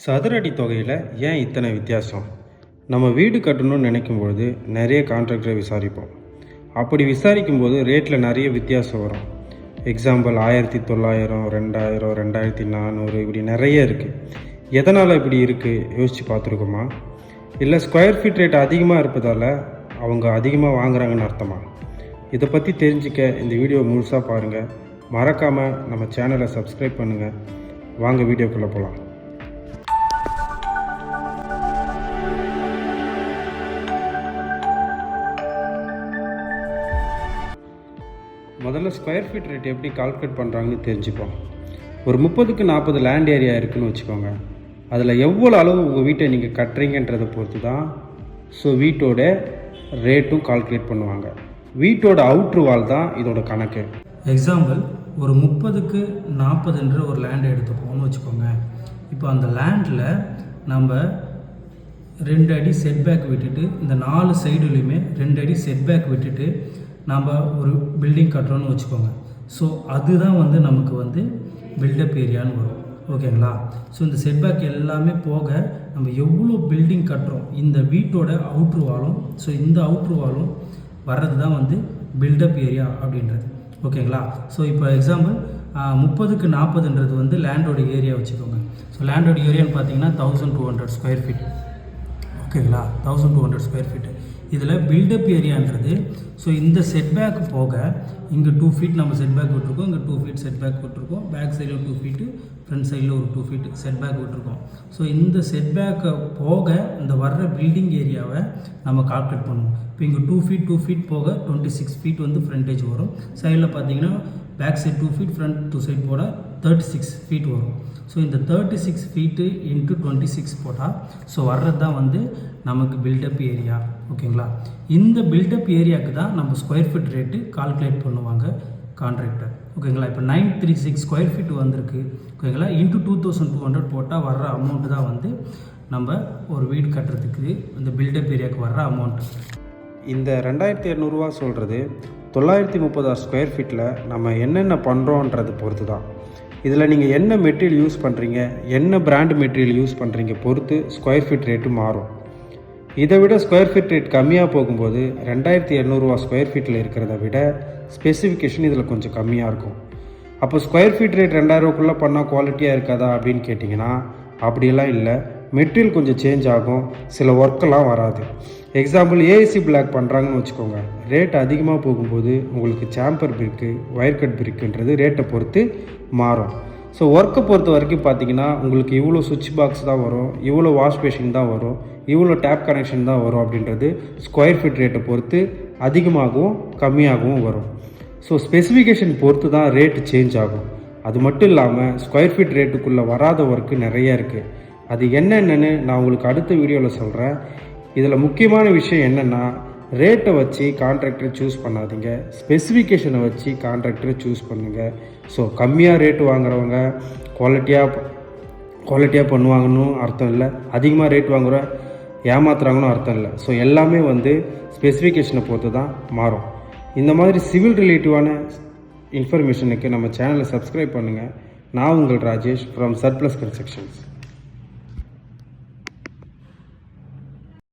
சதுர அடி தொகையில் ஏன் இத்தனை வித்தியாசம்? நம்ம வீடு கட்டணும்னு நினைக்கும்பொழுது நிறைய கான்ட்ராக்டரை விசாரிப்போம். அப்படி விசாரிக்கும்போது ரேட்டில் நிறைய வித்தியாசம் வரும். எக்ஸாம்பிள் 1900, 2000, 2400 இப்படி நிறைய இருக்குது. எதனால் இப்படி இருக்குது யோசித்து பார்த்துருக்கோமா? இல்லை ஸ்கொயர் ஃபீட் ரேட் அதிகமாக இருப்பதால் அவங்க அதிகமாக வாங்குறாங்கன்னு அர்த்தமா? இதை பற்றி தெரிஞ்சிக்க இந்த வீடியோ முழுசாக பாருங்கள். மறக்காமல் நம்ம சேனலை சப்ஸ்கிரைப் பண்ணுங்கள். வாங்க வீடியோக்குள்ளே போகலாம். முதல்ல ஸ்கொயர் ஃபீட் ரேட் எப்படி கால்குலேட் பண்ணுறாங்கன்னு தெரிஞ்சுப்போம். ஒரு 30க்கு 40 லேண்ட் ஏரியா இருக்குதுன்னு வச்சுக்கோங்க. அதில் எவ்வளோ அளவு உங்கள் வீட்டை நீங்கள் கட்டுறீங்கன்றதை பொறுத்து தான் வீட்டோட ரேட்டும் கால்குலேட் பண்ணுவாங்க. வீட்டோட அவுட்ரு வால் தான் இதோட கணக்கு. எக்ஸாம்பிள், ஒரு 30க்கு 40 ஒரு லேண்ட் எடுத்துப்போம்னு வச்சுக்கோங்க. இப்போ அந்த லேண்டில் நம்ம 2 அடி செட்பேக் விட்டுட்டு, இந்த 4 சைடுலையுமே 2 அடி செட்பேக் விட்டுட்டு நம்ம ஒரு பில்டிங் கட்டுறோன்னு வச்சுக்கோங்க. ஸோ அதுதான் நமக்கு பில்டப் ஏரியான்னு வரும். ஓகேங்களா? ஸோ இந்த செட்பேக் எல்லாமே போக நம்ம எவ்வளோ பில்டிங் கட்டுறோம், இந்த வீட்டோட அவுட்ரு வாலும் இந்த அவுட்ரு வாலும் வர்றது தான் பில்டப் ஏரியா அப்படின்றது. ஓகேங்களா? ஸோ இப்போ எக்ஸாம்பிள் 30க்கு 40 லேண்டோட ஏரியா வச்சுக்கோங்க. ஸோ லேண்டோட ஏரியான்னு பார்த்தீங்கன்னா 1200 ஸ்கொயர் ஃபீட். ஓகேங்களா? 1200 ஸ்கொயர் ஃபீட்டு. இதில் பில்டப் ஏரியான்றது இந்த செட்பேக் போக இங்கே 2 ஃபீட் நம்ம செட்பேக் விட்டுருக்கோம், இங்கே 2 ஃபீட் செட்பேக் விட்டுருக்கோம், பேக் சைடில் 2 ஃபீட்டு, ஃப்ரண்ட் சைடில் ஒரு 2 ஃபீட் செட்பேக் விட்டுருக்கோம். ஸோ இந்த செட்பேக்கை போக இந்த வர்ற பில்டிங் ஏரியாவை நம்ம கால்குலேட் பண்ணுவோம். இப்போ இங்கே 2 ஃபீட் போக 26 ஃபீட் ஃப்ரண்டேஜ் வரும். சைடில் பார்த்தீங்கன்னா back side 2 feet, front 2 side போட 36 ஃபீட் வரும். ஸோ இந்த 36 ஃபீட்டு இன்ட்டு 26 போட்டால் வர்றது தான் நமக்கு பில்டப் ஏரியா. ஓகேங்களா? இந்த பில்டப் ஏரியாவுக்கு தான் நம்ம ஸ்கொயர் ஃபீட் ரேட்டு கால்குலேட் பண்ணுவாங்க கான்ட்ராக்டர். ஓகேங்களா? இப்போ 936 ஸ்கொயர் ஃபீட் வந்திருக்கு. ஓகேங்களா? இன்ட்டு 2200 போட்டால் வர்ற அமௌண்ட்டு தான் நம்ம ஒரு வீடு கட்டுறதுக்கு இந்த பில்டப் ஏரியாவுக்கு வர்ற அமௌண்ட்டு. இந்த 2200 சொல்கிறது 936 ஸ்கொயர் ஃபீட்டில் நம்ம என்னென்ன பண்ணுறோன்றது பொறுத்து தான். இதில் நீங்கள் என்ன மெட்டீரியல் யூஸ் பண்ணுறீங்க, என்ன பிராண்ட் மெட்டீரியல் யூஸ் பண்ணுறீங்க பொறுத்து ஸ்கொயர் ஃபீட் ரேட்டு மாறும். இதை விட ஸ்கொயர் ஃபீட் ரேட் கம்மியாக போகும்போது 2200 ஸ்கொயர் ஃபீட்டில் இருக்கிறத விட ஸ்பெசிஃபிகேஷன் இதில் கொஞ்சம் கம்மியாக இருக்கும். அப்போ ஸ்கொயர் ஃபீட் ரேட் 2000 பண்ணால் குவாலிட்டியாக இருக்காதா அப்படின்னு கேட்டிங்கன்னா அப்படியெல்லாம் இல்லை. மெட்டீரியல் கொஞ்சம் சேஞ்ச் ஆகும், சில ஒர்க்கெல்லாம் வராது. எக்ஸாம்பிள், ஏசி பிளாக் பண்ணுறாங்கன்னு வச்சுக்கோங்க. ரேட் அதிகமாக போகும்போது உங்களுக்கு சாம்பர் பிரிக்கு, ஒயர் கட் பிரிக்குன்றது ரேட்டை பொறுத்து மாறும். ஸோ ஒர்க்கை பொறுத்த வரைக்கும் பார்த்தீங்கன்னா உங்களுக்கு இவ்வளோ சுவிட்ச் பாக்ஸ் தான் வரும், இவ்வளோ வாஷ் பேஷின் தான் வரும், இவ்வளோ டேப் கனெக்ஷன் தான் வரும் அப்படின்றது ஸ்கொயர் ஃபீட் ரேட்டை பொறுத்து அதிகமாகவும் கம்மியாகவும் வரும். ஸோ ஸ்பெசிஃபிகேஷன் பொறுத்து தான் ரேட்டு சேஞ்ச் ஆகும். அது மட்டும் இல்லாமல் ஸ்கொயர் ஃபீட் ரேட்டுக்குள்ளே வராத ஒர்க்கு நிறைய இருக்குது. அது என்னென்னு நான் உங்களுக்கு அடுத்த வீடியோவில் சொல்கிறேன். இதில் முக்கியமான விஷயம் என்னென்னா, ரேட்டை வச்சு கான்ட்ராக்டரை சூஸ் பண்ணாதீங்க, ஸ்பெசிஃபிகேஷனை வச்சு கான்ட்ராக்டரை சூஸ் பண்ணுங்கள். ஸோ கம்மியாக ரேட்டு வாங்குறவங்க குவாலிட்டியாக பண்ணுவாங்கன்னு அர்த்தம் இல்லை, அதிகமாக ரேட் வாங்குற ஏமாத்துறாங்கன்னு அர்த்தம் இல்லை. ஸோ எல்லாமே ஸ்பெசிஃபிகேஷனை பொறுத்து தான் மாறும். இந்த மாதிரி சிவில் ரிலேட்டிவான இன்ஃபர்மேஷனுக்கு நம்ம சேனலை சப்ஸ்கிரைப் பண்ணுங்கள். நான் உங்கள் ராஜேஷ் ஃப்ரம் சர்ப்ளஸ் கன்ஸ்ட்ரக்ஷன்ஸ்.